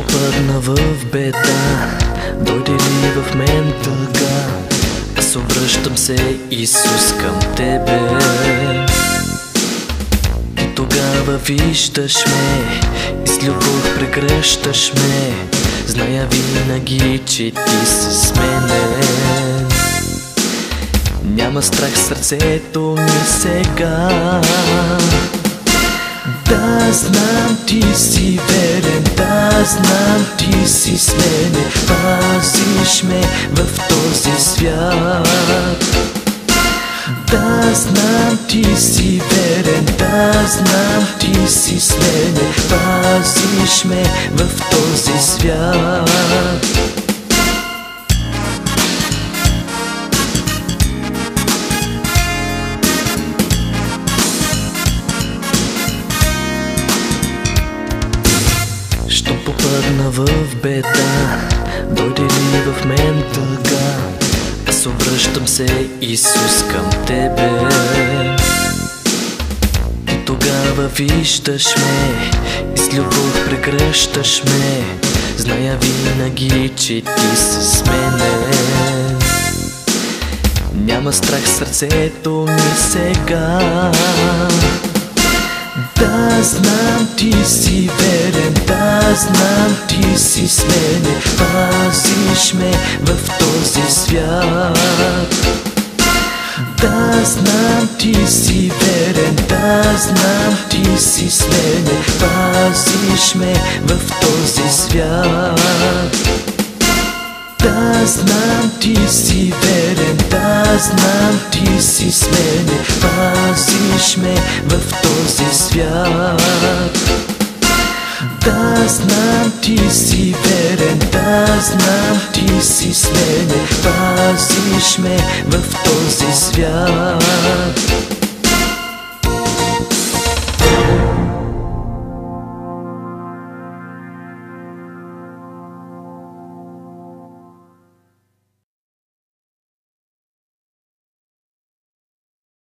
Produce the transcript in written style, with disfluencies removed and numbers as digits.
попадна в беда, дойде ли в мен тъга, аз обръщам се, Исус, към Тебе. И тогава виждаш ме и с любов прегръщаш ме. Зная винаги, че Ти си с мене. Няма страх в сърцето ми сега. Да, знам, Ти си верен, да, знам, Ти си с мене. Пазиш ме в този свят. Да, знам, Ти си верен, да, знам, Ти си с мене. Пазиш ме в този свят. Щом попадна в беда, дойде ли в мен тъга, аз обръщам се, Исус, към Тебе. И тогава виждаш ме и с любов прегръщаш ме. Зная винаги, че Ти си с мене. Няма страх в сърцето ми сега. Да, знам, Ти си верен, да, знам, Ти си с мене. Пазиш ме в този свят. Да, знам, Ти си верен, да, знам, Ти си с мене. Пазиш ме в този свят. Да, знам, Ти си верен, да, знам, Ти си с мене. Пазиш ме в този свят. Да, знам, Ти си верен, да, знам, Ти си с мене. Пазиш ме в този свят.